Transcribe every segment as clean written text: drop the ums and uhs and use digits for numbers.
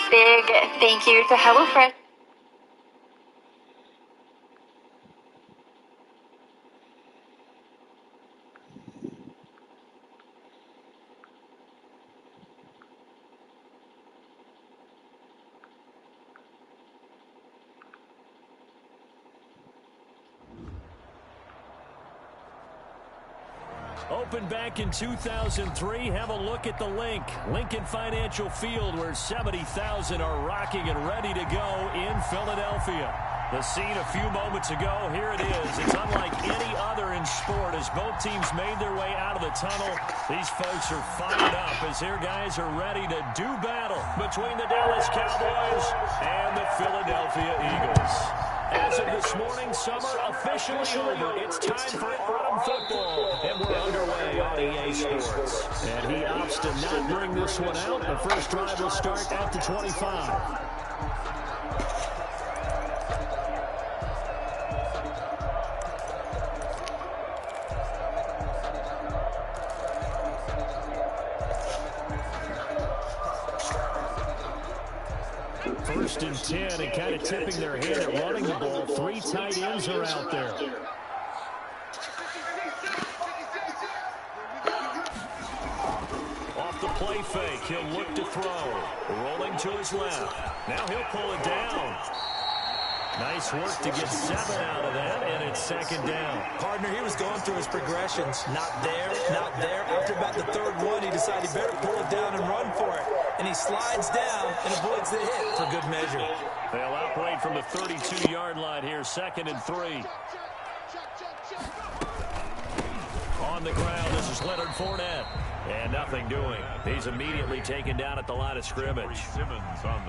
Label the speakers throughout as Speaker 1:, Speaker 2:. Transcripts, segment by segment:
Speaker 1: big thank you to HelloFresh.
Speaker 2: Opened back in 2003. Have a look at the link. Lincoln Financial Field, where 70,000 are rocking and ready to go in Philadelphia. The scene a few moments ago, here it is. It's unlike any other in sport as both teams made their way out of the tunnel. These folks are fired up as their guys are ready to do battle between the Dallas Cowboys and the Philadelphia Eagles. As of this morning, summer officially over. It's time for autumn football, and we're underway on EA Sports. And he opts to not bring this one out. The first drive will start at the 25. First and 10, and kind of tipping their hand at running the ball. Three tight ends are out there. Off the play fake, he'll look to throw. Rolling to his left. Now he'll pull it down. Nice work to get 7 out of that, and it's second down.
Speaker 3: Partner, he was going through his progressions. Not there, not there. After about the third one, he decided he better pull it down and run for it. And he slides down and avoids the hit for good measure.
Speaker 2: They'll operate from the 32-yard line here, 2nd and 3. On the ground, this is Leonard Fournette. And nothing doing. He's immediately taken down at the line of scrimmage.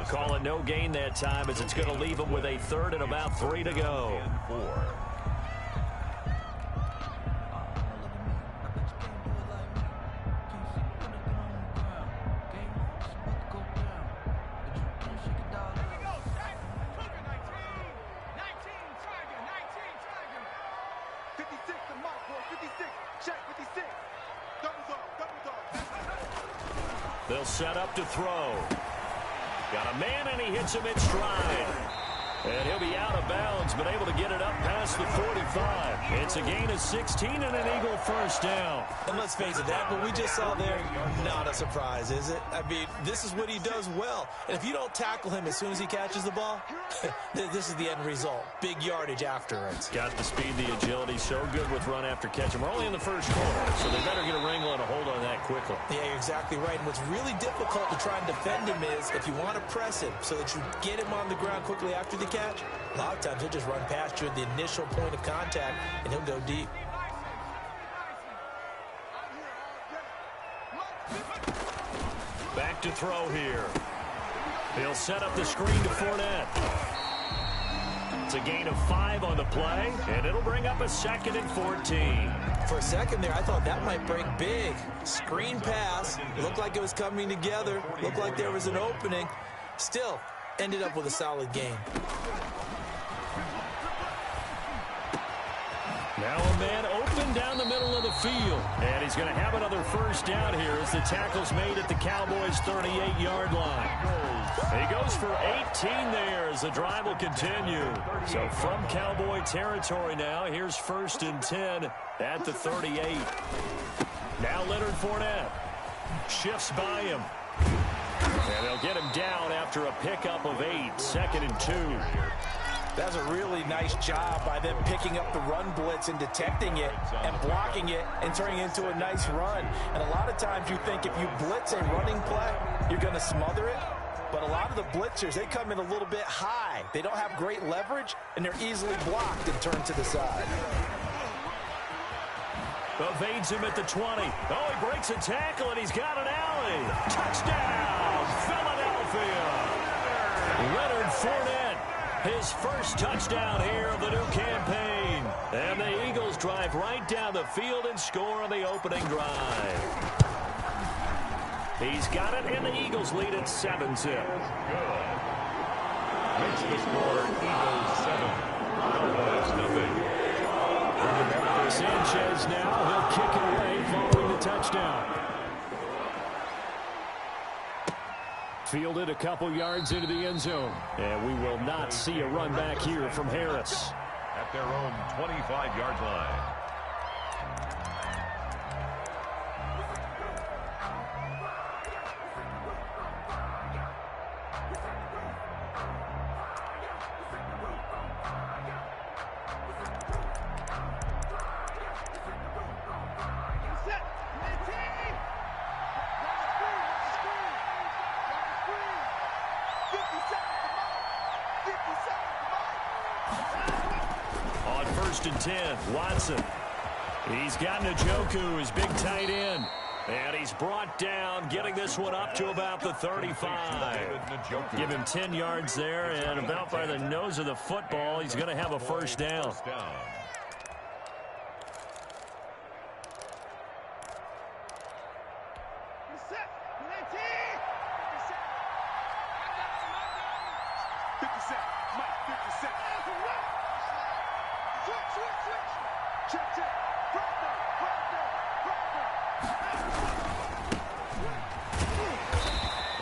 Speaker 2: Call it no gain that time as it's going to leave him with a 3rd and about 3 to go. They'll set up to throw. Got a man, and he hits him in stride. And he'll be out of bounds, but able to get it up past the 45. It's a gain of 16 and an Eagle first down.
Speaker 3: And let's face it, that what we just saw there, not a surprise, is it? I mean, this is what he does well. And if you don't tackle him as soon as he catches the ball, this is the end result. Big yardage afterwards.
Speaker 2: Got the speed, the agility, so good with run after catch. And we're only in the first quarter, so they better get a wrangle and a hold on that quickly.
Speaker 3: Yeah, you're exactly right. And what's really difficult to try and defend him is if you want to press him so that you get him on the ground quickly after the catch, a lot of times he'll just run past you at the initial point of contact, and he'll go deep.
Speaker 2: Back to throw here. He'll set up the screen to Fournette. It's a gain of 5 on the play, and it'll bring up a 2nd and 14.
Speaker 3: For a second there, I thought that might break big. Screen pass. Looked like it was coming together. Looked like there was an opening. Still, ended up with a solid gain.
Speaker 2: Now a man open down the middle of the field. And he's going to have another first down here as the tackle's made at the Cowboys' 38-yard line. He goes for 18 there as the drive will continue. So from Cowboy territory now, here's 1st and 10 at the 38. Now Leonard Fournette shifts by him. And they'll get him down after a pickup of 8, 2nd and 2.
Speaker 3: That's a really nice job by them picking up the run blitz and detecting it and blocking it and turning it into a nice run. And a lot of times you think if you blitz a running play, you're going to smother it. But a lot of the blitzers, they come in a little bit high. They don't have great leverage, and they're easily blocked and turned to the side.
Speaker 2: Evades him at the 20. Oh, he breaks a tackle, and he's got an alley. Touchdown, Philadelphia. Leonard Fournette, his first touchdown here of the new campaign. And the Eagles drive right down the field and score on the opening drive. He's got it, and the Eagles lead at 7-0.
Speaker 4: Makes the score Eagles 7, Cowboys 0.
Speaker 2: Sanchez now, he'll kick it away following the touchdown. Fielded a couple yards into the end zone. And we will not see a run back here from Harris.
Speaker 4: At their own 25-yard line.
Speaker 2: On 1st and 10, Watson. He's got Njoku, his big tight end. And he's brought down, getting this one up to about the 35. Give him 10 yards there, and about by the nose of the football, he's going to have a first down.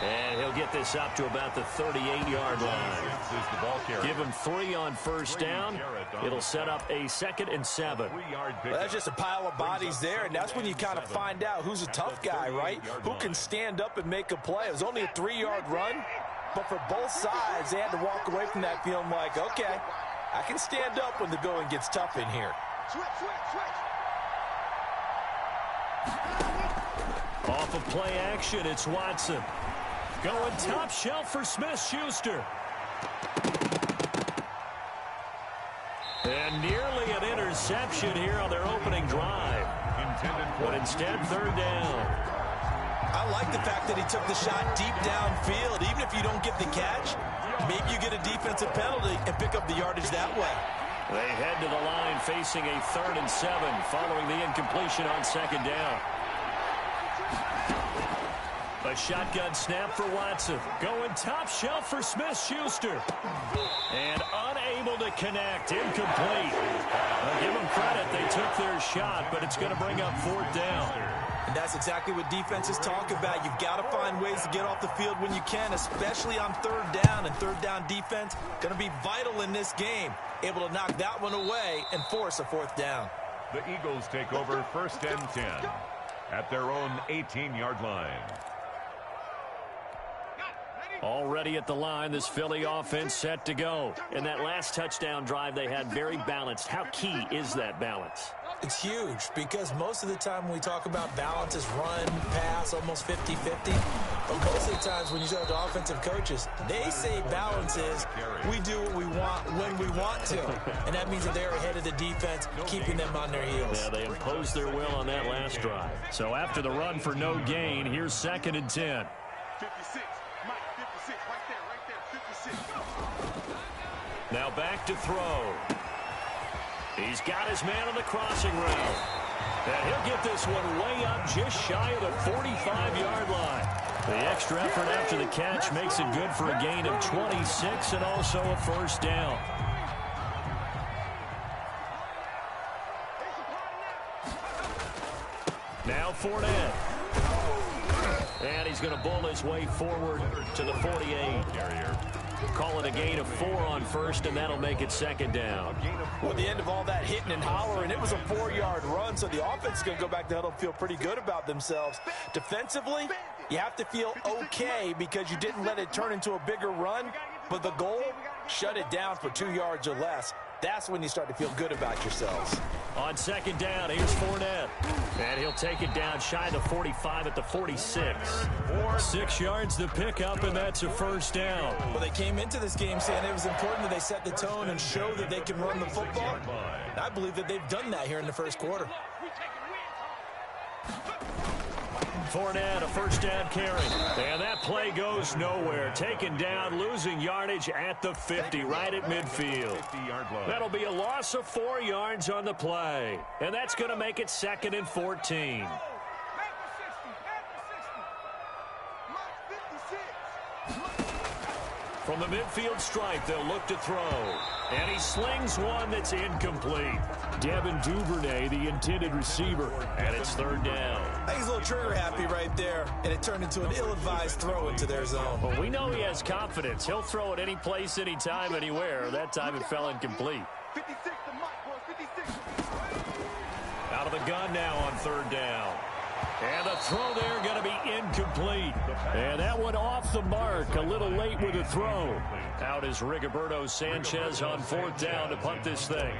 Speaker 2: And he'll get this up to about the 38-yard line. Give him 3 on first down. It'll set up a 2nd and 7.
Speaker 3: Well, that's just a pile of bodies there, and that's when you kind of find out who's a tough guy, right? Who can stand up and make a play. It was only a 3-yard run, but for both sides, they had to walk away from that feeling like, okay, I can stand up when the going gets tough in here.
Speaker 2: Off of play action, it's Watson. Going top shelf for Smith-Schuster. And nearly an interception here on their opening drive. But instead, 3rd down.
Speaker 3: I like the fact that he took the shot deep downfield. Even if you don't get the catch, maybe you get a defensive penalty and pick up the yardage that way.
Speaker 2: They head to the line facing a 3rd and 7 following the incompletion on 2nd down. A shotgun snap for Watson. Going top shelf for Smith-Schuster. And unable to connect. Incomplete. I'll give them credit. They took their shot, but it's going to bring up 4th down.
Speaker 3: And that's exactly what defenses talk about. You've got to find ways to get off the field when you can, especially on 3rd down. And 3rd down defense going to be vital in this game. Able to knock that one away and force a 4th down.
Speaker 4: The Eagles take over 1st and 10 at their own 18-yard line.
Speaker 2: Already at the line, this Philly offense set to go. And that last touchdown drive they had very balanced. How key is that balance?
Speaker 3: It's huge because most of the time when we talk about balance is run, pass, almost 50-50. But most of the times when you talk to offensive coaches, they say balance is we do what we want when we want to. And that means that they're ahead of the defense, keeping them on their heels.
Speaker 2: Yeah, they imposed their will on that last drive. So after the run for no gain, here's 2nd and 10.
Speaker 5: 56. Mike, 56. Right there. 56.
Speaker 2: Now back to throw. He's got his man on the crossing route. And he'll get this one way up just shy of the 45-yard line. The extra effort after the catch makes it good for a gain of 26 and also a first down. Now Fournette. And he's going to bull his way forward to the 48. Call it a gain of 4 on first, and that'll make it 2nd down.
Speaker 3: Well, at the end of all that hitting and hollering, it was a 4-yard run, so the offense is going to go back to huddle and feel pretty good about themselves. Defensively, you have to feel okay because you didn't let it turn into a bigger run, but the goal, shut it down for 2 yards or less. That's when you start to feel good about yourselves.
Speaker 2: On 2nd down, here's Fournette. And he'll take it down shy of the 45 at the 46. 6 yards to pick up, and that's a first down.
Speaker 3: Well, they came into this game saying it was important that they set the tone and show that they can run the football. And I believe that they've done that here in the first quarter.
Speaker 2: Fournette, a first down carry. And that play goes nowhere. Taken down, losing yardage at the 50, right at midfield. That'll be a loss of 4 yards on the play. And that's going to make it 2nd and 14. From the midfield stripe, they'll look to throw. And he slings one that's incomplete. Devin Duvernay, the intended receiver, and it's third down.
Speaker 3: I think he's a little trigger happy right there, and it turned into an ill-advised throw into their zone.
Speaker 2: Well, we know he has confidence. He'll throw it any place, anytime, anywhere. That time it fell incomplete.
Speaker 5: 56 to Mike, boy, 56.
Speaker 2: Out of the gun now on third down. And the throw there going to be incomplete. And that one off the mark, a little late with the throw. Out is Rigoberto Sanchez on fourth down to punt this thing.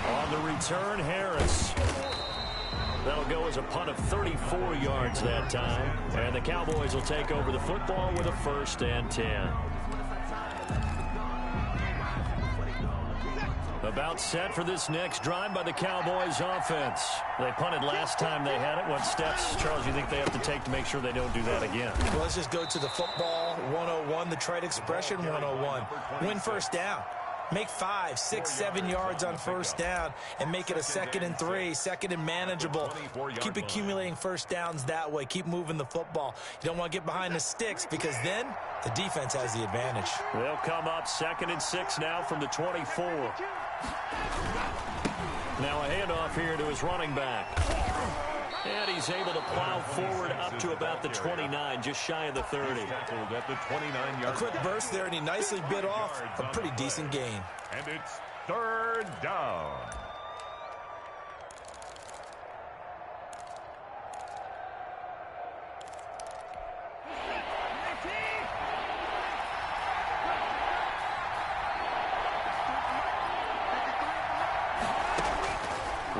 Speaker 2: On the return, Harris. That'll go as a punt of 34 yards that time. And the Cowboys will take over the football with a 1st and 10. About set for this next drive by the Cowboys offense. They punted last time they had it. What steps, Charles, you think they have to take to make sure they don't do that again?
Speaker 3: Well, let's just go to the football 101, the trade expression 101. Win first down. Make 5, 6, 7 yards on first down and make it a 2nd and 3, 2nd and manageable. Keep accumulating first downs that way. Keep moving the football. You don't want to get behind the sticks because then the defense has the advantage.
Speaker 2: They'll come up 2nd and 6 now from the 24. Now a handoff here to his running back. And he's able to plow forward up to about the 29, just shy of the 30.
Speaker 4: At the 29-yard.
Speaker 3: A quick burst there, and he nicely bit off a pretty decent gain.
Speaker 4: And it's third down.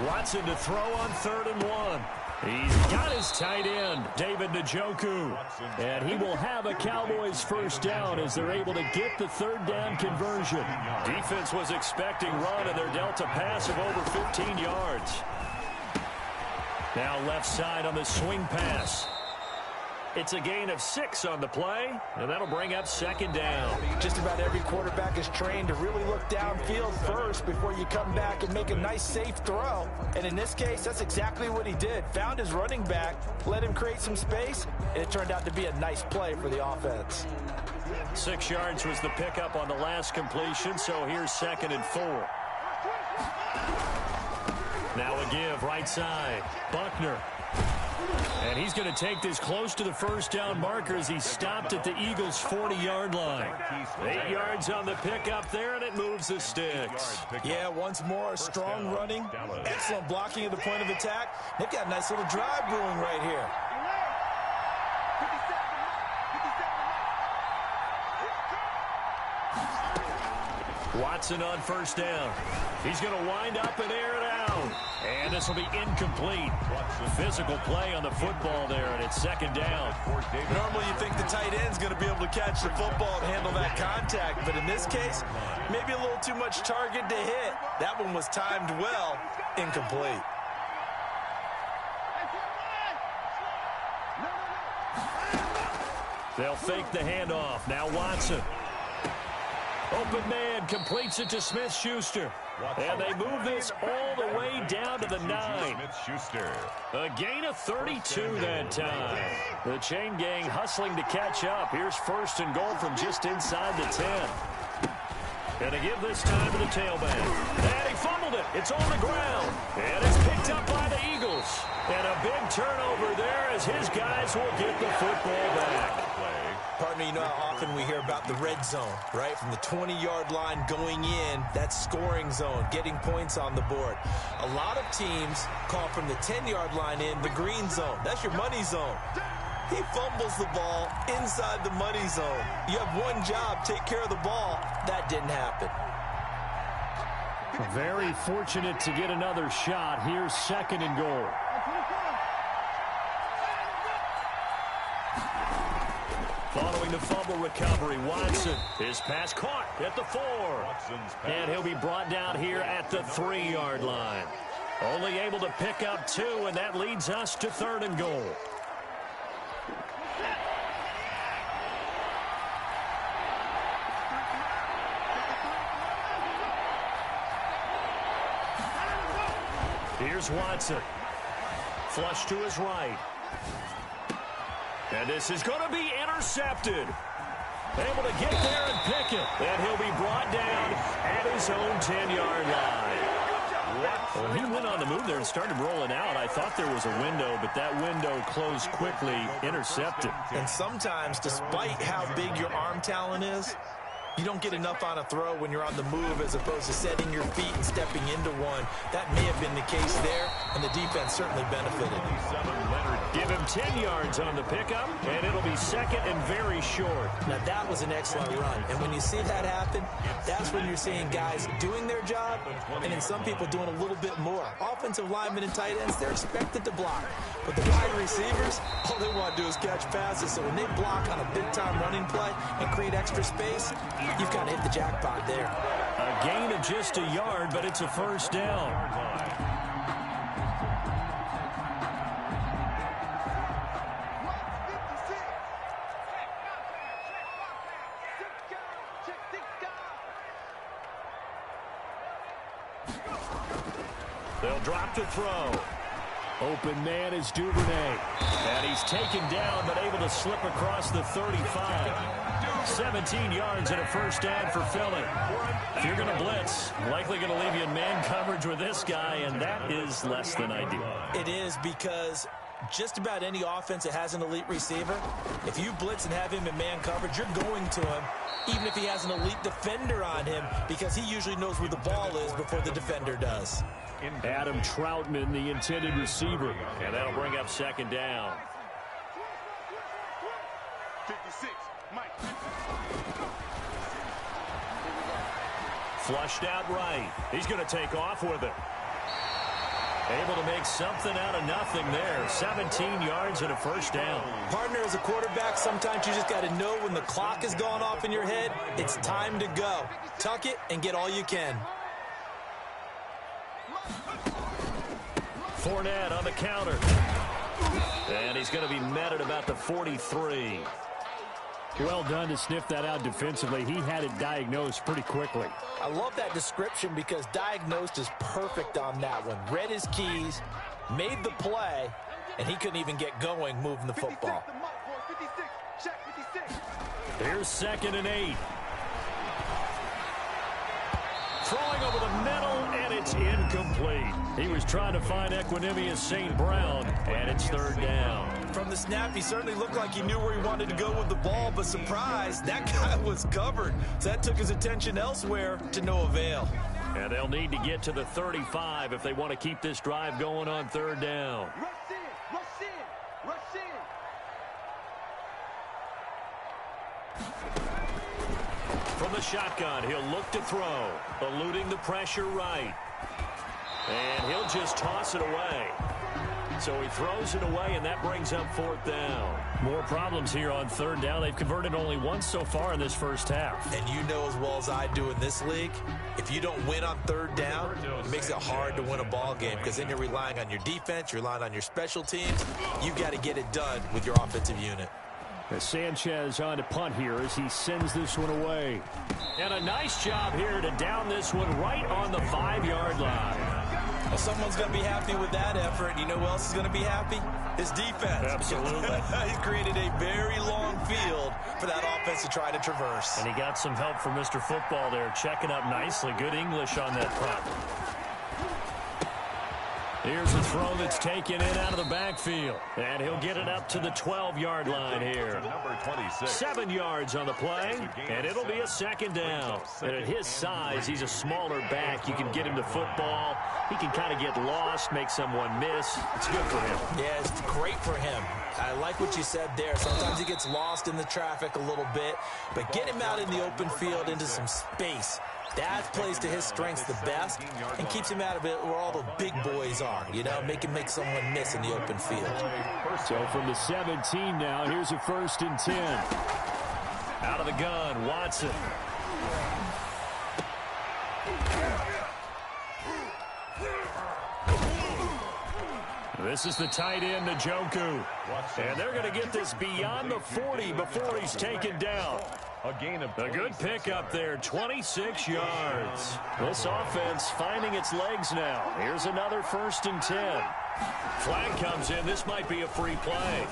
Speaker 2: Watson to throw on 3rd and 1. He's got his tight end, David Njoku. And he will have a Cowboys first down as they're able to get the 3rd down conversion. Defense was expecting run, and they're dealt a pass of over 15 yards. Now left side on the swing pass. It's a gain of 6 on the play, and that'll bring up 2nd down.
Speaker 3: Just about every quarterback is trained to really look downfield first before you come back and make a nice, safe throw. And in this case, that's exactly what he did. Found his running back, let him create some space, and it turned out to be a nice play for the offense.
Speaker 2: 6 yards was the pickup on the last completion, so here's 2nd and 4. Now a give, right side. Buckner. And he's going to take this close to the first down marker as he stopped at the Eagles' 40-yard line. 8 yards on the pickup there, and it moves the sticks.
Speaker 3: Yeah, once more, strong running, excellent blocking at the point of attack. They've got a nice little drive brewing right here.
Speaker 2: Watson on first down. He's going to wind up and air it out. And this will be incomplete. Physical play on the football there, and it's 2nd down.
Speaker 3: Normally you think the tight end's going to be able to catch the football and handle that contact, but in this case, maybe a little too much target to hit. That one was timed well, incomplete.
Speaker 2: They'll fake the handoff. Now Watson. Open man completes it to Smith-Schuster. And they move this all the way down to the 9. A gain of 32 that time. The chain gang hustling to catch up. Here's 1st and goal from just inside the 10. Going to give this time to the tailback. And he fumbled it. It's on the ground. And it's picked up by the Eagles. And a big turnover there as his guys will get the football back.
Speaker 3: Partner, you know how often we hear about the red zone, right? From the 20-yard line going in, that scoring zone, getting points on the board. A lot of teams call from the 10-yard line in the green zone. That's your money zone. He fumbles the ball inside the money zone. You have one job, take care of the ball. That didn't happen.
Speaker 2: Very fortunate to get another shot. Here's 2nd and goal. Following the fumble recovery, Watson. His pass caught at the 4. And he'll be brought down here at the 3-yard line. Only able to pick up 2, and that leads us to 3rd and goal. Here's Watson. Flush to his right. And this is going to be intercepted. Able to get there and pick it. And he'll be brought down at his own 10-yard line. Well, he went on the move there and started rolling out. I thought there was a window, but that window closed quickly, intercepted.
Speaker 3: And sometimes, despite how big your arm talent is, you don't get enough on a throw when you're on the move as opposed to setting your feet and stepping into one. That may have been the case there, and the defense certainly benefited.
Speaker 2: Give him 10 yards on the pickup, and it'll be second and very short.
Speaker 3: Now, that was an excellent run, and when you see that happen, that's when you're seeing guys doing their job, and then some people doing a little bit more. Offensive linemen and tight ends, they're expected to block, but the wide receivers, all they want to do is catch passes, so when they block on a big-time running play and create extra space, you've got to hit the jackpot there.
Speaker 2: A gain of just a yard, but it's a first down. They'll drop to throw. Open man is Duvernay. And he's taken down, but able to slip across the 35. 17 yards and a first down for Philly. If you're going to blitz, likely going to leave you in man coverage with this guy, and that is less than ideal.
Speaker 3: It is, because just about any offense that has an elite receiver, if you blitz and have him in man coverage, you're going to him, even if he has an elite defender on him, because he usually knows where the ball is before the defender does.
Speaker 2: Adam Troutman, the intended receiver, and that'll bring up second down.
Speaker 5: 56, Mike.
Speaker 2: Flushed out right. He's going to take off with it. Able to make something out of nothing there. 17 yards and a first down.
Speaker 3: Partner, as a quarterback, sometimes you just got to know when the clock has gone off in your head, it's time to go. Tuck it and get all you can.
Speaker 2: Fournette on the counter. And he's going to be met at about the 43. Well done to sniff that out defensively. He had it diagnosed pretty quickly.
Speaker 3: I love that description because diagnosed is perfect on that one. Read his keys, made the play, and he couldn't even get going moving the football.
Speaker 5: 56, check 56.
Speaker 2: Here's second and 8. Throwing over the middle, and it's incomplete. He was trying to find Equanimous St. Brown, and it's third down.
Speaker 3: From the snap, he certainly looked like he knew where he wanted to go with the ball, but surprise, that guy was covered. So that took his attention elsewhere to no avail.
Speaker 2: And they'll need to get to the 35 if they want to keep this drive going on third down.
Speaker 5: Rush in, rush in, rush in.
Speaker 2: From the shotgun, he'll look to throw, eluding the pressure right. And he'll just toss it away. So he throws it away, and that brings up fourth down. More problems here on third down. They've converted only once so far in this first half.
Speaker 3: And you know as well as I do in this league, if you don't win on third down, it makes it hard to win a ball game because then you're relying on your defense, you're relying on your special teams. You've got to get it done with your offensive unit.
Speaker 2: Sanchez on to punt here as he sends this one away. And a nice job here to down this one right on the 5-yard line.
Speaker 3: Well, someone's going to be happy with that effort. You know who else is going to be happy? His defense.
Speaker 2: Absolutely.
Speaker 3: He's created a very long field for that offense to try to traverse.
Speaker 2: And he got some help from Mr. Football there, checking up nicely. Good English on that punt. Here's a throw that's taken in out of the backfield. And he'll get it up to the 12-yard line here.
Speaker 4: Number 26.
Speaker 2: 7 yards on the play, and it'll be a second down. And at his size, he's a smaller back. You can get him to football. He can kind of get lost, make someone miss. It's good for him.
Speaker 3: Yeah, it's great for him. I like what you said there. Sometimes he gets lost in the traffic a little bit, but get him out in the open field into some space. That plays to his strengths the best and keeps him out of it where all the big boys are, you know, make someone miss in the open field.
Speaker 2: So from the 17 now, here's a 1st and 10. Out of the gun, Watson. This is the tight end, Njoku. And they're going to get this beyond the 40 before he's taken down.
Speaker 4: A gain of
Speaker 2: A good pickup there, 26 yards. This offense finding its legs now. Here's another 1st and 10. Flag comes in. This might be a free play.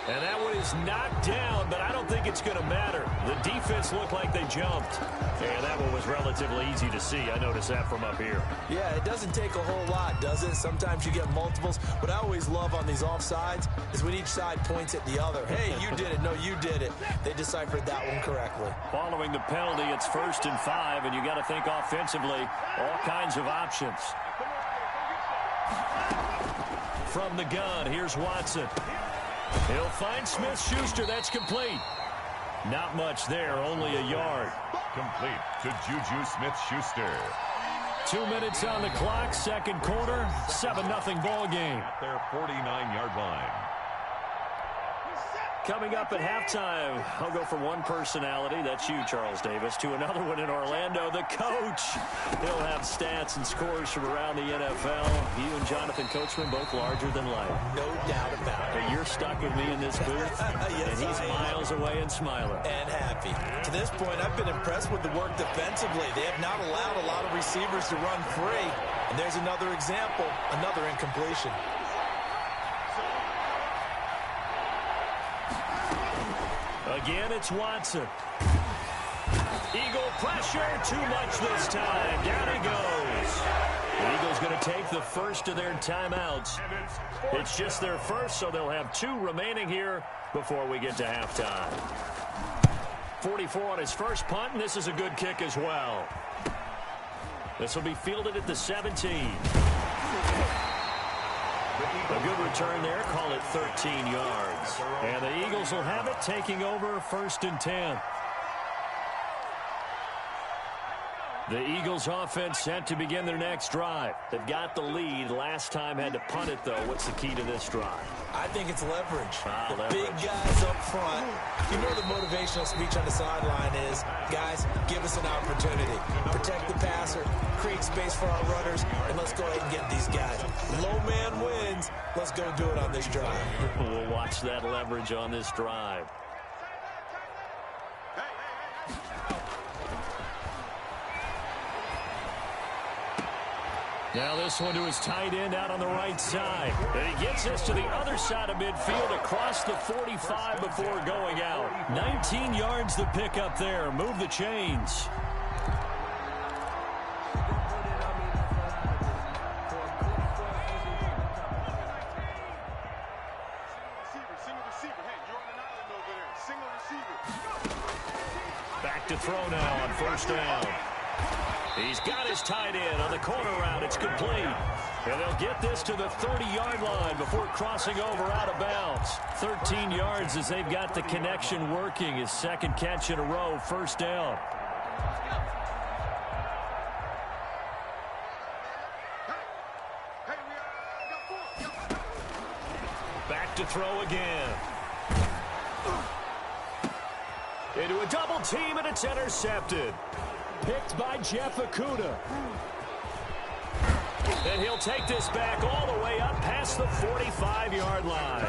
Speaker 2: And that one is knocked down, but I don't think it's going to matter. The defense looked like they jumped. And that one was relatively easy to see. I noticed that from up here.
Speaker 3: Yeah, it doesn't take a whole lot, does it? Sometimes you get multiples. What I always love on these offsides is when each side points at the other. Hey, you did it. No, you did it. They deciphered that one correctly.
Speaker 2: Following the penalty, it's 1st and 5, and you got to think offensively, all kinds of options. From the gun, here's Watson. He'll find Smith-Schuster. That's complete. Not much there, only a yard.
Speaker 4: Complete to Juju Smith-Schuster.
Speaker 2: 2 minutes on the clock, 2nd quarter, 7-0 ball game.
Speaker 4: At their 49-yard line.
Speaker 2: Coming up at halftime, I'll go from one personality, that's you, Charles Davis, to another one in Orlando, the coach. He'll have stats and scores from around the NFL. You and Jonathan Coachman, both larger than life.
Speaker 3: No doubt about it.
Speaker 2: But you're stuck with me in this booth,
Speaker 3: yes,
Speaker 2: and he's miles away and smiling.
Speaker 3: And happy. To this point, I've been impressed with the work defensively. They have not allowed a lot of receivers to run free. And there's another example, another incompletion.
Speaker 2: Again, it's Watson. Eagle pressure, too much this time. Down he goes. The Eagles going to take the first of their timeouts. It's just their first, so they'll have 2 remaining here before we get to halftime. 44 on his first punt, and this is a good kick as well. This will be fielded at the 17. A good return there, call it 13 yards. And the Eagles will have it, taking over 1st and 10. The Eagles offense set to begin their next drive. They've got the lead. Last time had to punt it, though. What's the key to this drive?
Speaker 3: I think it's leverage.
Speaker 2: Leverage.
Speaker 3: Big guys up front. You know the motivational speech on the sideline is, guys, give us an opportunity. Protect the passer, create space for our runners, and let's go ahead and get these guys. Low man wins. Let's go do it on this drive.
Speaker 2: We'll watch that leverage on this drive. Now this one to his tight end out on the right side. And he gets us to the other side of midfield across the 45 before going out. 19 yards to pick up there. Move the chains. Back to throw now on 1st down. He's got his tight end on the corner route. It's complete. And they'll get this to the 30-yard line before crossing over out of bounds. 13 yards as they've got the connection working. His 2nd catch in a row, 1st down. Back to throw again. Into a double team, and it's intercepted. Picked by Jeff Okudah. And he'll take this back all the way up past the 45-yard line.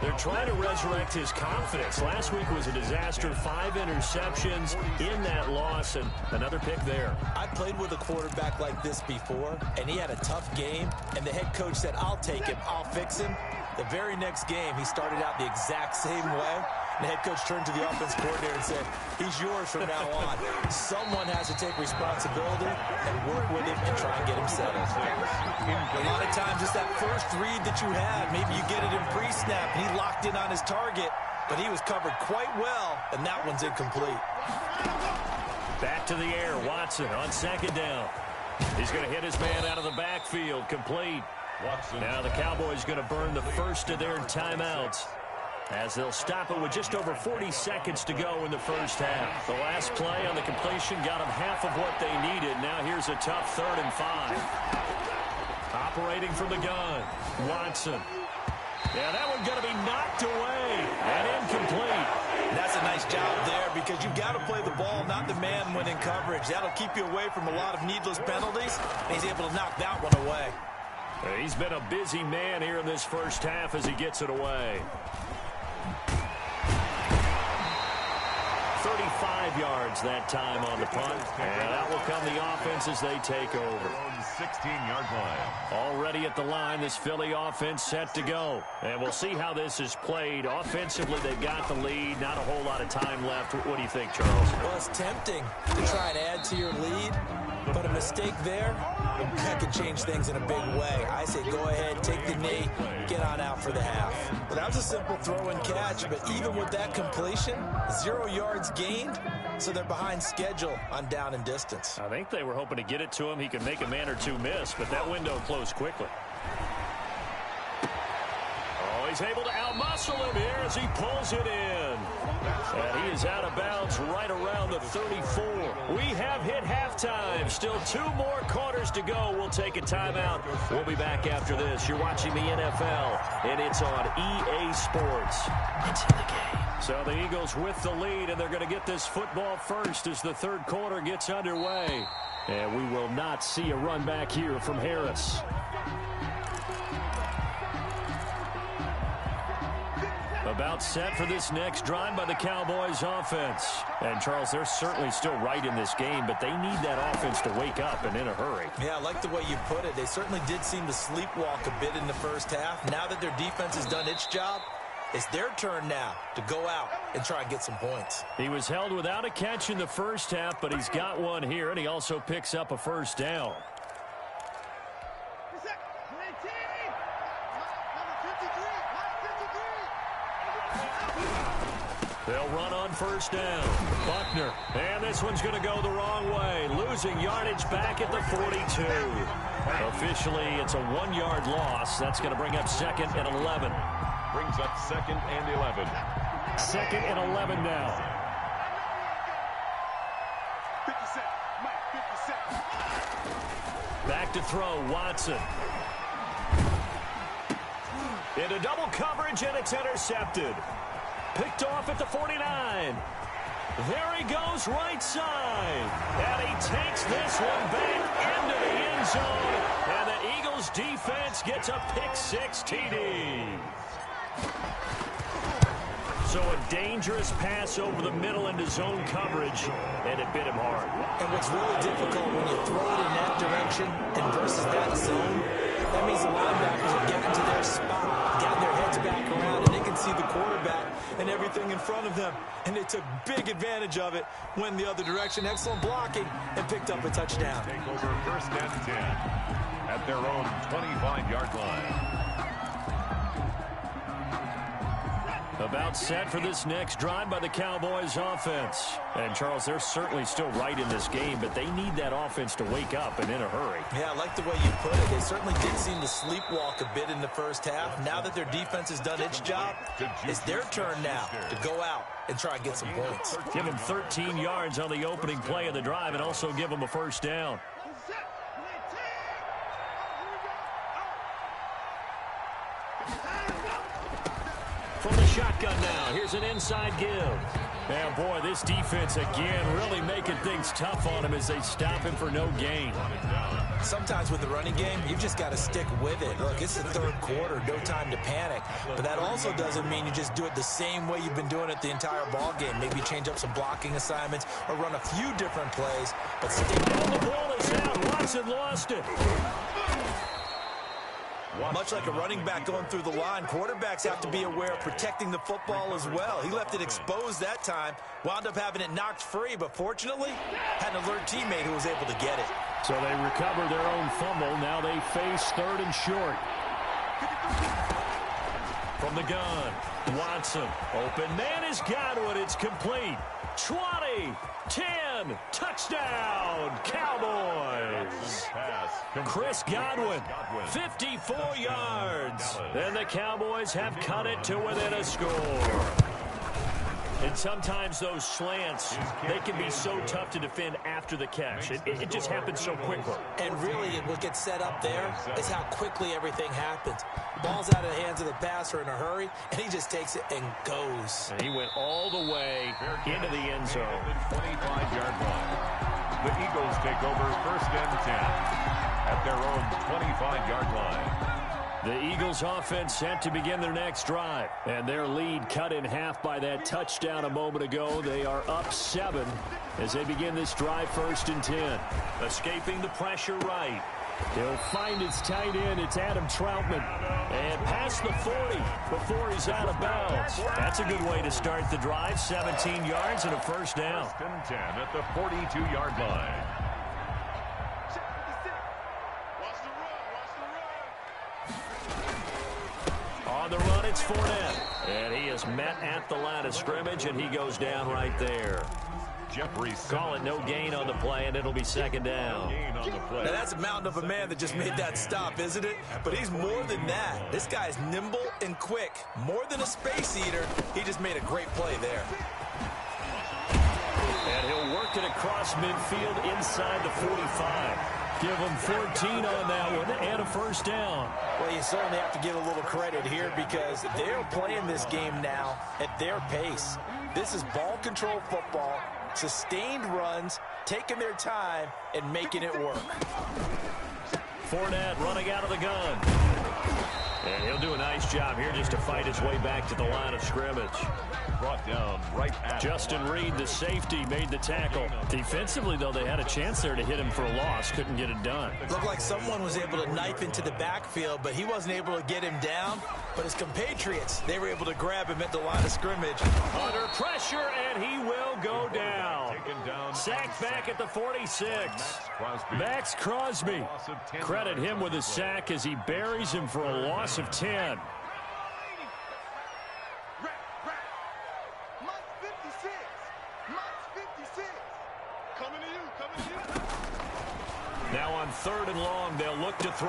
Speaker 2: They're trying to resurrect his confidence. Last week was a disaster. 5 interceptions in that loss, and another pick there.
Speaker 3: I played with a quarterback like this before, and he had a tough game, and the head coach said, I'll take him, I'll fix him. The very next game, he started out the exact same way. The head coach turned to the offense coordinator and said, he's yours from now on. Someone has to take responsibility and work with him and try and get him settled. A lot of times it's that first read that you have. Maybe you get it in pre-snap, and he locked in on his target, but he was covered quite well, and that one's incomplete.
Speaker 2: Back to the air, Watson on 2nd down. He's going to hit his man out of the backfield, complete. Now the Cowboys going to burn the first of their timeouts as they'll stop it with just over 40 seconds to go in the first half. The last play on the completion got them half of what they needed. Now here's a tough 3rd and 5. Operating from the gun, Watson. Yeah, that one's going to be knocked away and incomplete.
Speaker 3: That's a nice job there because you've got to play the ball, not the man when in coverage. That'll keep you away from a lot of needless penalties, and he's able to knock that one away.
Speaker 2: He's been a busy man here in this first half as he gets it away. 35 yards that time on the punt. And that will come the offense as they take over.
Speaker 4: 16-yard line.
Speaker 2: Already at the line, this Philly offense set to go. And we'll see how this is played. Offensively, they've got the lead. Not a whole lot of time left. What do you think, Charles?
Speaker 3: Well, it's tempting to try and add to your lead, but a mistake there, that could change things in a big way. I say go ahead, take the knee, get on out for the half. But that was a simple throw and catch, but even with that completion, 0 yards gained, so they're behind schedule on down and distance.
Speaker 2: I think they were hoping to get it to him. He could make a man or two miss, but that window closed quickly. Oh, he's able to outmuscle him here as he pulls it in. And he is out of bounds right around the 34. We have hit halftime. Still 2 more quarters to go. We'll take a timeout. We'll be back after this. You're watching the NFL, and it's on EA Sports. It's in the game. So the Eagles with the lead, and they're going to get this football first as the third quarter gets underway. And we will not see a run back here from Harris. About set for this next drive by the Cowboys offense. And, Charles, they're certainly still right in this game, but they need that offense to wake up and in a hurry.
Speaker 3: Yeah, I like the way you put it. They certainly did seem to sleepwalk a bit in the first half. Now that their defense has done its job, it's their turn now to go out and try and get some points.
Speaker 2: He was held without a catch in the first half, but he's got one here, and he also picks up a first down. They'll run on first down. Buckner. And this one's going to go the wrong way. Losing yardage back at the 42. Officially, it's a 1-yard loss. That's going to bring up 2nd and 11.
Speaker 4: Brings up 2nd and 11.
Speaker 2: 2nd and 11 now.
Speaker 5: 50 cents. Mike, 50 cents.
Speaker 2: Back to throw, Watson. Into double coverage, and it's intercepted. Picked off at the 49. There he goes, right side. And he takes this one back into the end zone. And the Eagles defense gets a pick-6 TD. So a dangerous pass over the middle into zone coverage, and it bit him hard.
Speaker 3: And what's really difficult when you throw it in that direction and versus that zone, that means the linebackers are getting to their spot, getting their heads back around, and they can see the quarterback and everything in front of them. And they took big advantage of it, went the other direction, excellent blocking, and picked up a touchdown.
Speaker 4: Take over 1st and 10 at their own 25-yard line.
Speaker 2: About set for this next drive by the Cowboys offense. And, Charles, they're certainly still right in this game, but they need that offense to wake up and in a hurry.
Speaker 3: Yeah, I like the way you put it. They certainly did seem to sleepwalk a bit in the first half. Now that their defense has done its job, it's their turn now to go out and try and get some points.
Speaker 2: Give them 13 yards on the opening play of the drive and also give them a first down. From the shotgun now, here's an inside give. And boy, this defense again really making things tough on him as they stop him for no gain.
Speaker 3: Sometimes with the running game, you just got to stick with it. Look, it's the third quarter, no time to panic. But that also doesn't mean you just do it the same way you've been doing it the entire ball game. Maybe change up some blocking assignments or run a few different plays, but stick with
Speaker 2: it. The ball is out. Watson lost it.
Speaker 3: Much like a running back going through the line, quarterbacks have to be aware of protecting the football as well. He left it exposed that time, wound up having it knocked free, but fortunately had an alert teammate who was able to get it.
Speaker 2: So they recover their own fumble. Now they face 3rd and short. From the gun, Watson. Open man is Godwin. It's complete. 20, 10, touchdown, Cowboys. Chris Godwin, 54 yards. And the Cowboys have cut it to within a score. And sometimes those slants, they can be so tough to defend after the catch. It just happens so quickly.
Speaker 3: And really, what gets set up there is how quickly everything happens. Ball's out of the hands of the passer in a hurry, and he just takes it and goes.
Speaker 2: And he went all the way into the end zone.
Speaker 4: 25-yard line. The Eagles take over 1st and 10 at their own 25-yard line.
Speaker 2: The Eagles offense set to begin their next drive. And their lead cut in half by that touchdown a moment ago. They are up 7 as they begin this drive 1st and 10. Escaping the pressure right. He'll find his tight end. It's Adam Troutman. And past the 40 before he's out of bounds. That's a good way to start the drive. 17 yards and a first down.
Speaker 4: 1st and 10 at the 42-yard line.
Speaker 2: On the run, it's Fournette. And he is met at the line of scrimmage, and he goes down right there. Call it no gain on the play, and it'll be 2nd down.
Speaker 3: Now, that's a mountain of a man that just made that stop, isn't it? But he's more than that. This guy's nimble and quick. More than a space eater, he just made a great play there.
Speaker 2: And he'll work it across midfield inside the 45. Give him 14 on that one and a first down.
Speaker 3: Well, you certainly have to give a little credit here because they're playing this game now at their pace. This is ball control football, sustained runs, taking their time, and making it work.
Speaker 2: Fournette running out of the gun. And he'll do a nice job here just to fight his way back to the line of scrimmage.
Speaker 4: Brought down right at
Speaker 2: Justin Reed, the safety, made the tackle. Defensively, though, they had a chance there to hit him for a loss. Couldn't get it done.
Speaker 3: Looked like someone was able to knife into the backfield, but he wasn't able to get him down. But his compatriots, they were able to grab him at the line of scrimmage.
Speaker 2: Under pressure, and he will go down. Sacked back at the 46. Max Crosby. Credit him with a sack as he buries him for a loss of 10. Now on 3rd and long, they'll look to throw.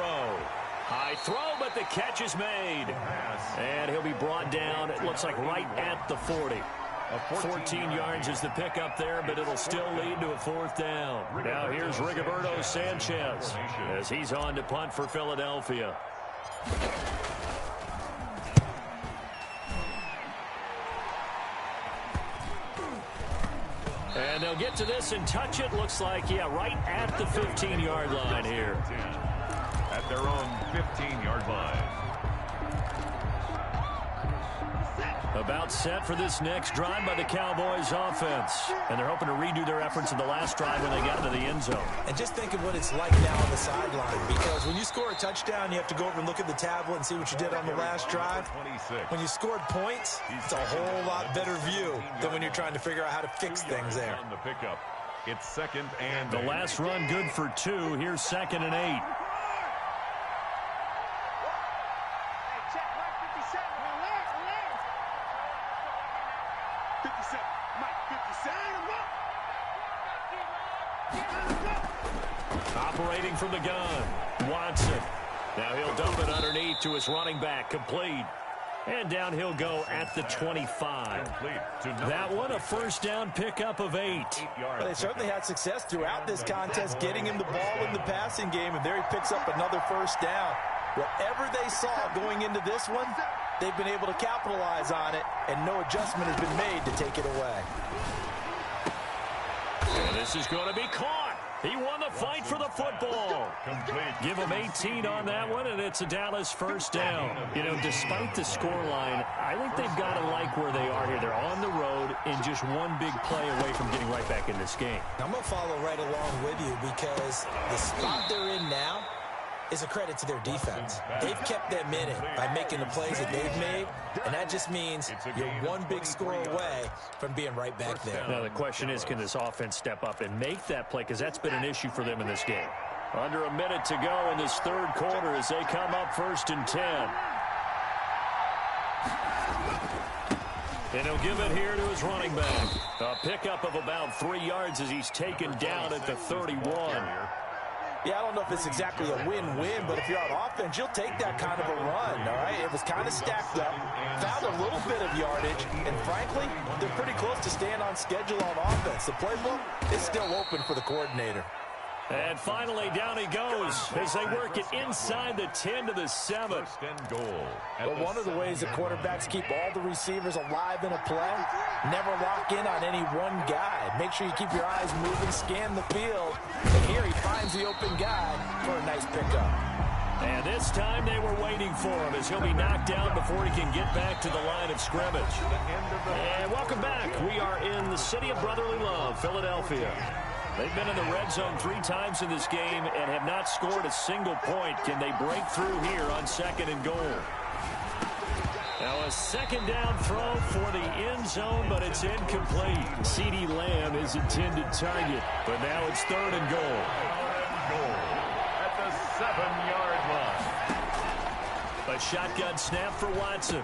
Speaker 2: High throw, but the catch is made. And he'll be brought down, it looks like right at the 40. 14 yards is the pickup there, but it'll still lead to a 4th down. Now here's Rigoberto Sanchez as he's on to punt for Philadelphia. And they'll get to this and touch it. Looks like, yeah, right at the 15-yard line here.
Speaker 4: At their own 15-yard line.
Speaker 2: About set for this next drive by the Cowboys offense. And they're hoping to redo their efforts in the last drive when they got into the end zone.
Speaker 3: And just think of what it's like now on the sideline. Because when you score a touchdown, you have to go over and look at the tablet and see what you did on the last drive. When you scored points, it's a whole lot better view than when you're trying to figure out how to fix things there.
Speaker 4: On the pickup, it's 2nd and
Speaker 2: the last run good for 2. Here's 2nd and 8. Operating from the gun, Watson. Now he'll dump it underneath to his running back, complete. And down he'll go at the 25. That one, a first down pickup of 8.
Speaker 3: Well, they certainly had success throughout this contest, getting him the ball in the passing game, and there he picks up another first down. Whatever they saw going into this one, they've been able to capitalize on it, and no adjustment has been made to take it away.
Speaker 2: And this is going to be caught. He won the fight for the football. Give him 18 on that one, and it's a Dallas first down. You know, despite the scoreline, I think they've got to like where they are here. They're on the road and just one big play away from getting right back in this game.
Speaker 3: I'm going to follow right along with you because the spot they're in now is a credit to their defense. They've kept them in it by making the plays that they've made, and that just means you're one big score away from being right back there.
Speaker 2: Now, the question is, can this offense step up and make that play? Because that's been an issue for them in this game. Under a minute to go in this 3rd quarter as they come up 1st and 10. And he'll give it here to his running back. A pickup of about 3 yards as he's taken down at the 31.
Speaker 3: Yeah, I don't know if it's exactly a win-win, but if you're on offense, you'll take that kind of a run, all right? It was kind of stacked up, found a little bit of yardage, and frankly, they're pretty close to staying on schedule on offense. The playbook is still open for the coordinator.
Speaker 2: And finally, down he goes as they work it inside the 10 to the 7.
Speaker 3: Well, one of the ways that quarterbacks keep all the receivers alive in a play, never lock in on any one guy. Make sure you keep your eyes moving, scan the field. And here he finds the open guy for a nice pickup.
Speaker 2: And This time they were waiting for him as he'll be knocked down before he can get back to the line of scrimmage. And welcome back. We are in the city of brotherly love, Philadelphia. They've been in the red zone 3 times in this game and have not scored a single point. Can they break through here on 2nd and goal? Now a 2nd down throw for the end zone, but it's incomplete. CeeDee Lamb is intended target, but now it's 3rd and goal.
Speaker 4: At the 7-yard line.
Speaker 2: A shotgun snap for Watson.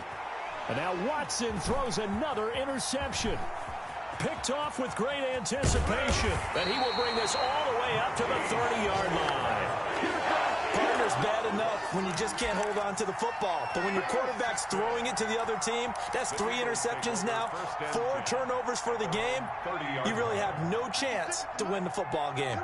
Speaker 2: And now Watson throws another interception. Picked off with great anticipation. And he will bring this all the way up to the 30-yard line.
Speaker 3: Partner's bad enough when you just can't hold on to the football. But when your quarterback's throwing it to the other team, that's 3 interceptions now, 4 turnovers for the game. You really have no chance to win the football game.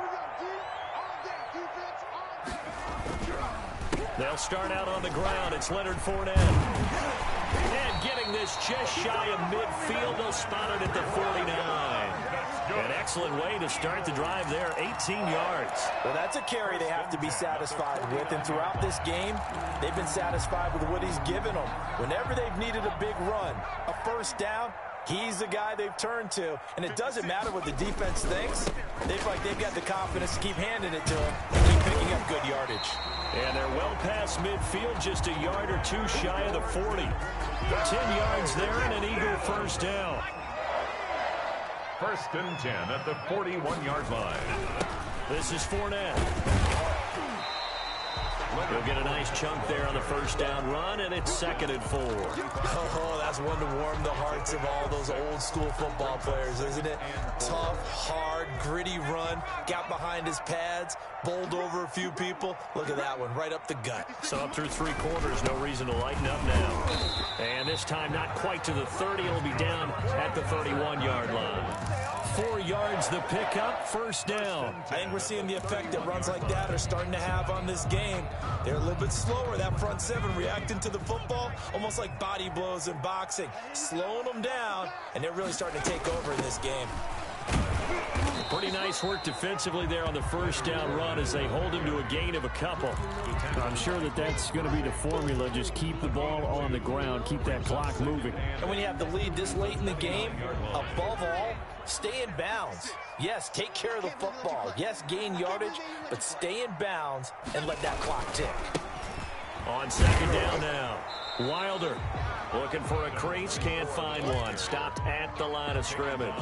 Speaker 2: They'll start out on the ground. It's Leonard Fournette. And getting this just shy of midfield. They'll spot it at the 49. An excellent way to start the drive there, 18 yards.
Speaker 3: Well, that's a carry they have to be satisfied with. And throughout this game, they've been satisfied with what he's given them. Whenever they've needed a big run, a first down, he's the guy they've turned to. And it doesn't matter what the defense thinks. They feel like they've got the confidence to keep handing it to him and keep picking up good yardage.
Speaker 2: And they're well past midfield, just a yard or 2 shy of the 40. 10 yards there and an Eagle first down.
Speaker 4: 1st and 10 at the 41-yard line.
Speaker 2: This is Fournette. He'll get a nice chunk there on the first down run, and it's 2nd and 4.
Speaker 3: Oh, that's one to warm the hearts of all those old school football players, isn't it? Tough, hard, gritty run, got behind his pads, bowled over a few people. Look at that one, right up the gut.
Speaker 2: So up through 3 quarters, no reason to lighten up now. And this time not quite to the 30. It'll be down at the 31-yard line. 4 yards the pickup, first down.
Speaker 3: I think we're seeing the effect that runs like that are starting to have on this game. They're a little bit slower, that front 7 reacting to the football, almost like body blows in boxing, slowing them down, and they're really starting to take over in this game.
Speaker 2: Pretty nice work defensively there on the first down run as they hold him to a gain of a couple. I'm sure that that's going to be the formula. Just keep the ball on the ground, keep that clock moving.
Speaker 3: And when you have the lead this late in the game, above all, stay in bounds. Yes, take care of the football. Yes, gain yardage, but stay in bounds and let that clock tick.
Speaker 2: On 2nd down now, Wilder looking for a crease, can't find one. Stopped at the line of scrimmage.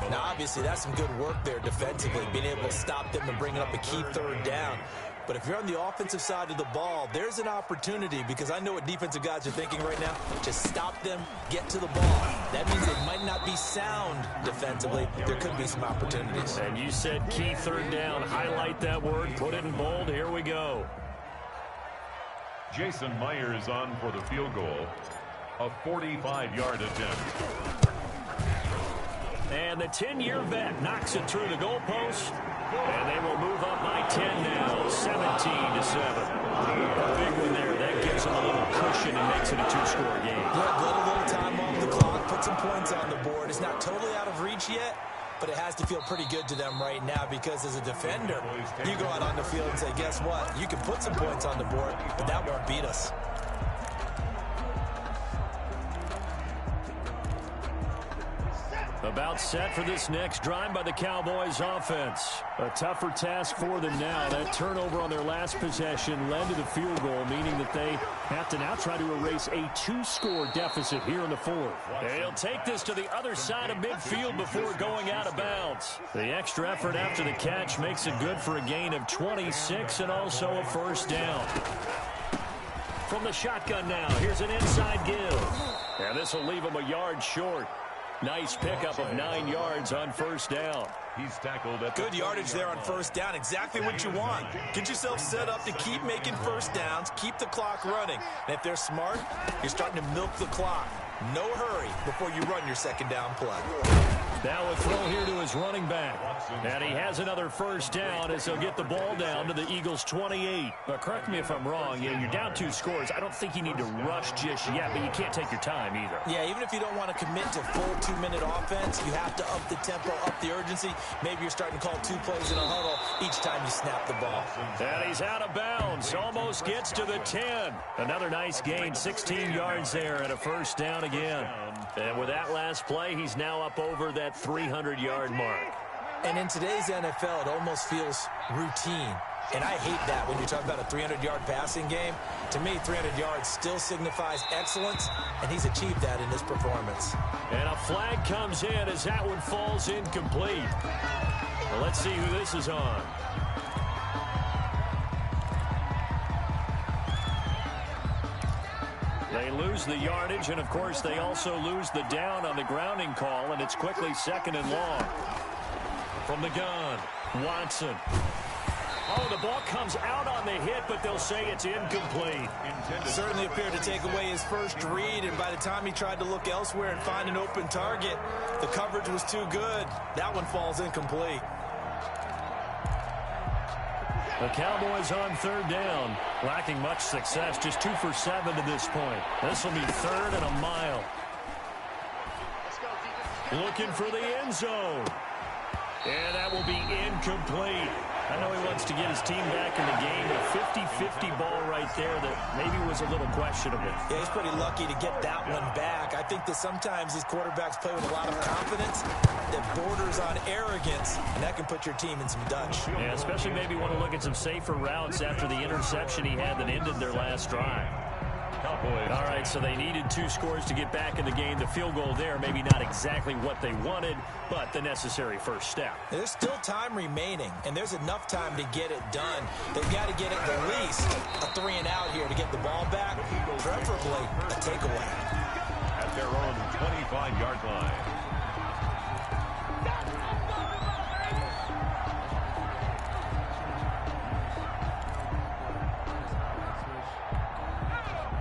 Speaker 3: Now, obviously, that's some good work there defensively, being able to stop them and bringing up a key 3rd down. But if you're on the offensive side of the ball, there's an opportunity, because I know what defensive guys are thinking right now. Just stop them, get to the ball. That means they might not be sound defensively. There could be some opportunities.
Speaker 2: And you said key 3rd down. Highlight that word, put it in bold. Here we go.
Speaker 4: Jason Myers on for the field goal. A 45-yard attempt.
Speaker 2: And the 10-year vet knocks it through the goalpost. And they will move up by 10 now, 17-7. A big one there. That gives them a little cushion and makes it a 2-score game.
Speaker 3: Yeah, little time off the clock, put some points on the board. It's not totally out of reach yet, but it has to feel pretty good to them right now, because as a defender, you go out on the field and say, guess what? You can put some points on the board, but that won't beat us.
Speaker 2: About set for this next drive by the Cowboys offense. A tougher task for them now. That turnover on their last possession led to the field goal, meaning that they have to now try to erase a 2-score deficit here in the 4th. They'll take this to the other side of midfield before going out of bounds. The extra effort after the catch makes it good for a gain of 26 and also a first down. From the shotgun now, here's an inside give. And this will leave him a yard short. Nice pickup of 9 yards on first down.
Speaker 4: He's tackled at
Speaker 3: good yardage there on first down. Exactly what you want. Get yourself set up to keep making first downs, keep the clock running. And if they're smart, you're starting to milk the clock. No hurry before you run your 2nd down play.
Speaker 2: Now a throw here to his running back. And he has another first down as he'll get the ball down to the Eagles' 28. But correct me if I'm wrong. You're down 2 scores. I don't think you need to rush just yet, but you can't take your time either.
Speaker 3: Yeah, even if you don't want to commit to full 2-minute offense, you have to up the tempo, up the urgency. Maybe you're starting to call 2 plays in a huddle each time you snap the ball.
Speaker 2: And he's out of bounds. Almost gets to the 10. Another nice gain, 16 yards there and a first down again. And with that last play, he's now up over that 300-yard mark.
Speaker 3: And in today's NFL, it almost feels routine. And I hate that when you talk about a 300-yard passing game. To me, 300 yards still signifies excellence, and he's achieved that in his performance.
Speaker 2: And a flag comes in as that one falls incomplete. Well, let's see who this is on. They lose the yardage, and, of course, they also lose the down on the grounding call, and it's quickly 2nd and long. From the gun, Watson. Oh, the ball comes out on the hit, but they'll say it's incomplete.
Speaker 3: Certainly appeared to take away his first read, and by the time he tried to look elsewhere and find an open target, the coverage was too good. That one falls incomplete.
Speaker 2: The Cowboys on 3rd down, lacking much success, just 2 for 7 to this point. This will be 3rd and a mile. Looking for the end zone. And that will be incomplete. I know he wants to get his team back in the game. A 50-50 ball right there that maybe was a little questionable.
Speaker 3: Yeah, he's pretty lucky to get that one back. I think that sometimes these quarterbacks play with a lot of confidence that borders on arrogance, and that can put your team in some Dutch.
Speaker 2: Yeah, especially maybe want to look at some safer routes after the interception he had that ended their last drive. All right, so they needed 2 scores to get back in the game. The field goal there, maybe not exactly what they wanted, but the necessary first step.
Speaker 3: There's still time remaining, and there's enough time to get it done. They've got to get it at least a 3-and-out here to get the ball back, preferably a takeaway.
Speaker 4: At their own 25-yard line.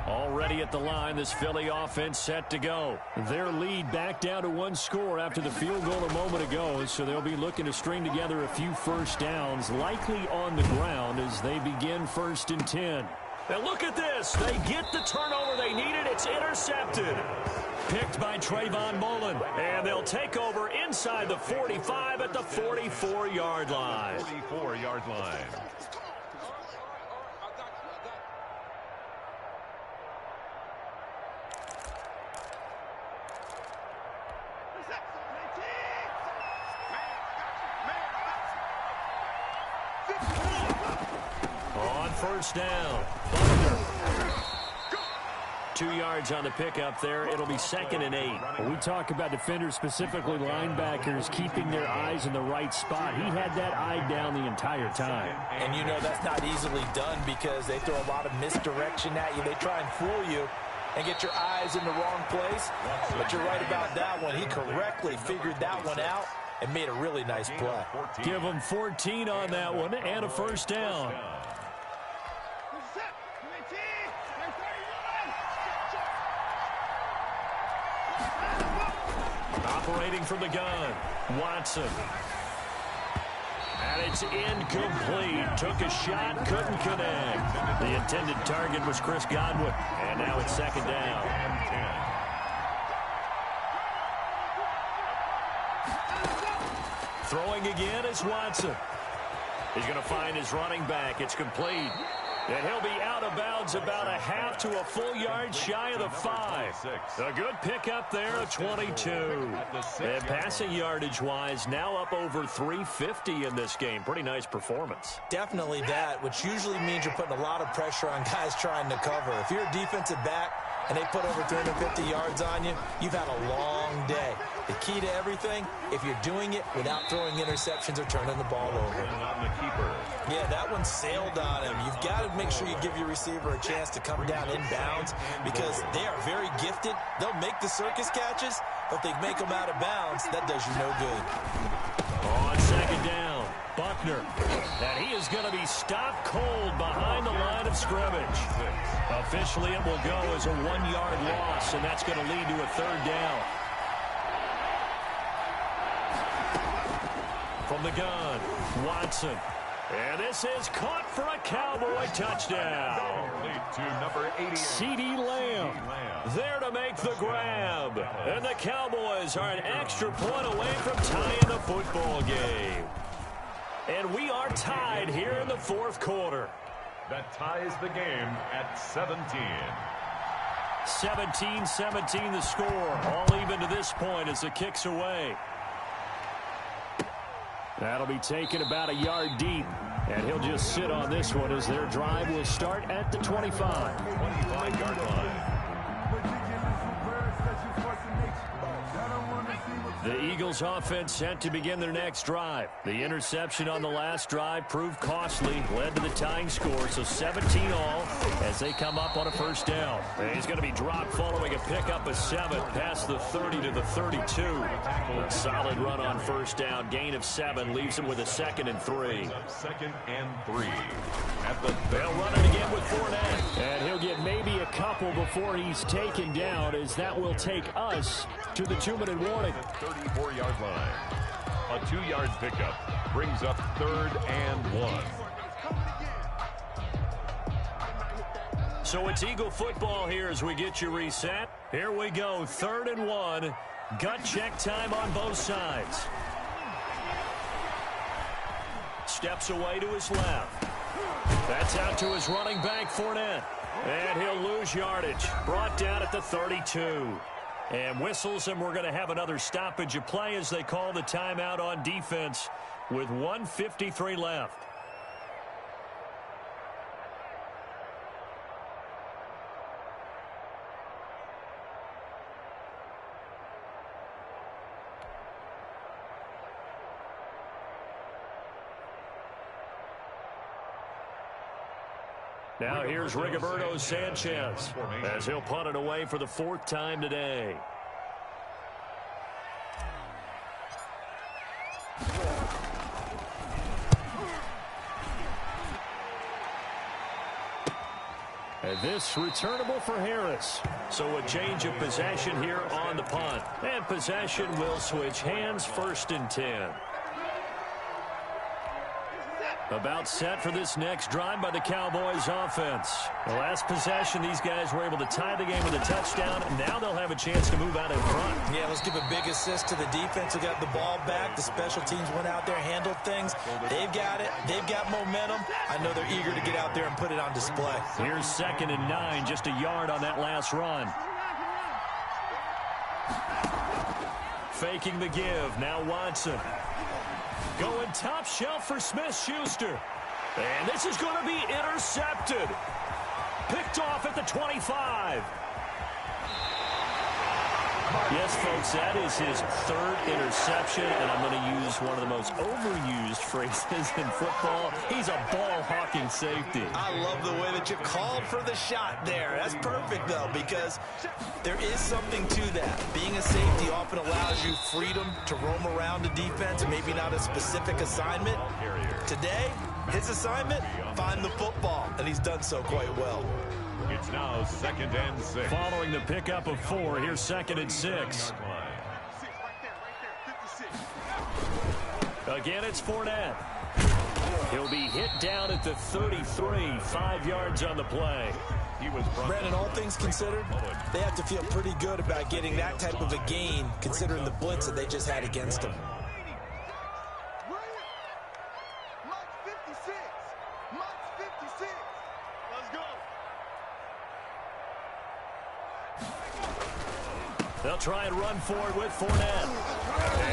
Speaker 2: Already at the line, this Philly offense set to go. Their lead back down to 1 score after the field goal a moment ago, so they'll be looking to string together a few first downs, likely on the ground as they begin 1st and 10. Now look at this. They get the turnover they needed. It's intercepted. Picked by Trayvon Mullen. And they'll take over inside the 45 at the 44-yard line.
Speaker 4: 44-yard line.
Speaker 2: On 1st down, Buckner. 2 yards on the pickup there. It'll be 2nd and 8.
Speaker 6: When we talk about defenders, specifically linebackers, keeping their eyes in the right spot. He had that eye down the entire time.
Speaker 3: And you know that's not easily done because they throw a lot of misdirection at you. They try and fool you and get your eyes in the wrong place. But you're right about that one. He correctly figured that one out and made a really nice play.
Speaker 2: Give him 14 on that one and a first down. Operating from the gun, Watson. And it's incomplete. Took a shot, couldn't connect. The intended target was Chris Godwin. And now it's 2nd down. Throwing again is Watson. He's going to find his running back. It's complete. And he'll be out of bounds about a half to a full yard shy of the 5. A good pickup there, a 22. And passing yardage-wise, now up over 350 in this game. Pretty nice performance.
Speaker 3: Definitely that, which usually means you're putting a lot of pressure on guys trying to cover. If you're a defensive back and they put over 350 yards on you, you've had a long day. The key to everything, if you're doing it without throwing interceptions or turning the ball over. Yeah, that one sailed on him. You've got to make sure you give your receiver a chance to come down inbounds because they are very gifted. They'll make the circus catches, but if they make them out of bounds, that does you no good.
Speaker 2: On 2nd down, Buckner. And he is going to be stopped cold behind the line of scrimmage. Officially, it will go as a 1-yard loss, and that's going to lead to a 3rd down. from the gun. Watson. And this is caught for a Cowboy touchdown.
Speaker 4: To number 88.
Speaker 2: CeeDee Lamb there to make the grab. And the Cowboys are an extra point away from tying the football game. And we are tied here in the fourth quarter.
Speaker 4: That ties the game at 17.
Speaker 2: 17-17 the score. All even to this point as the kick's away. That'll be taken about a yard deep. And he'll just sit on this one as their drive will start at the 25.
Speaker 4: 25-yard line.
Speaker 2: The Eagles offense set to begin their next drive. The interception on the last drive proved costly, led to the tying score, so 17 all as they come up on a first down. And he's going to be dropped following a pickup of 7 past the 30 to the 32. A solid run on first down, gain of 7, leaves him with a 2nd and 3.
Speaker 4: 2nd and 3.
Speaker 2: They'll run it again with Fournette. And he'll get maybe a couple before he's taken down, as that will take us to the 2-minute warning.
Speaker 4: 34-yard line. A 2-yard pickup brings up 3rd and 1.
Speaker 2: So it's Eagle football here as we get you reset. Here we go, 3rd and 1. Gut check time on both sides. Steps away to his left. That's out to his running back, Fournette. And he'll lose yardage. Brought down at the 32. And whistles, and we're going to have another stoppage of play as they call the timeout on defense with 1:53 left. Now here's Rigoberto Sanchez as he'll punt it away for the 4th time today. And this returnable for Harris. So a change of possession here on the punt. And possession will switch hands, 1st and 10. About set for this next drive by the Cowboys offense. The last possession, these guys were able to tie the game with a touchdown. Now they'll have a chance to move out in front.
Speaker 3: Yeah, let's give a big assist to the defense who got the ball back. The special teams went out there, handled things. They've got it. They've got momentum. I know they're eager to get out there and put it on display.
Speaker 2: Here's 2nd and 9, just a yard on that last run. Faking the give. Now Watson. Going top shelf for Smith-Schuster. And this is going to be intercepted. Picked off at the 25. Yes, folks, that is his 3rd interception, and I'm going to use one of the most overused phrases in football. He's a ball-hawking safety.
Speaker 3: I love the way that you called for the shot there. That's perfect, though, because there is something to that. Being a safety often allows you freedom to roam around the defense, maybe not a specific assignment. Today, his assignment, find the football, and he's done so quite well.
Speaker 4: It's now 2nd and 6.
Speaker 2: Following the pickup of 4, here's 2nd and 6. Again, it's Fournette. He'll be hit down at the 33, 5 yards on the play.
Speaker 3: Brandon, all things considered, they have to feel pretty good about getting that type of a gain, considering the blitz that they just had against them.
Speaker 2: They'll try and run for it with Fournette.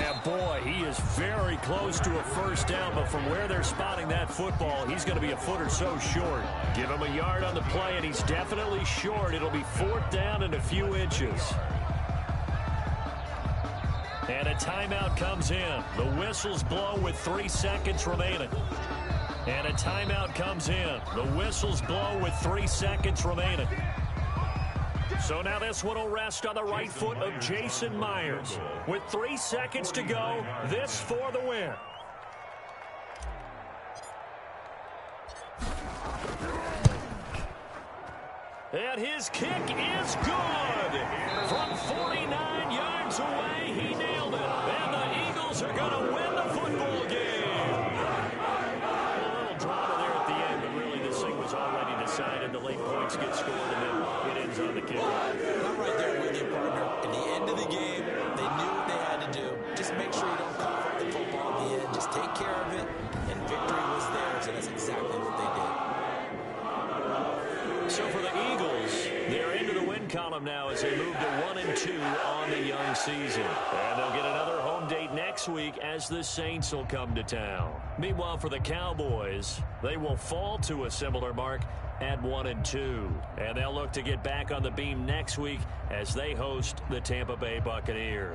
Speaker 2: And boy, he is very close to a first down, but from where they're spotting that football, he's going to be a foot or so short. Give him a yard on the play, and he's definitely short. It'll be 4th down and a few inches. And a timeout comes in. The whistles blow with 3 seconds remaining. And a timeout comes in. The whistles blow with 3 seconds remaining. So now this one will rest on the right foot of Jason Myers. With 3 seconds to go, this for the win. And his kick is good. From 49 yards away, he nailed it. And the Eagles are going to win the football game. A little drama there at the end, but really this thing was already decided. The late points get scored, and then it ends on the kickoff.
Speaker 3: I'm right there with you, partner. At the end of the game, they knew what they had to do. Just make sure you don't cough up the football at the end. Just take care of it, and victory was theirs, and that's exactly what they did.
Speaker 2: So for the Eagles, they're into the win column now as they move to 1-2 on the young season. And they'll get another home date next week as the Saints will come to town. Meanwhile, for the Cowboys, they will fall to a similar mark at 1-2. And they'll look to get back on the beam next week as they host the Tampa Bay Buccaneers.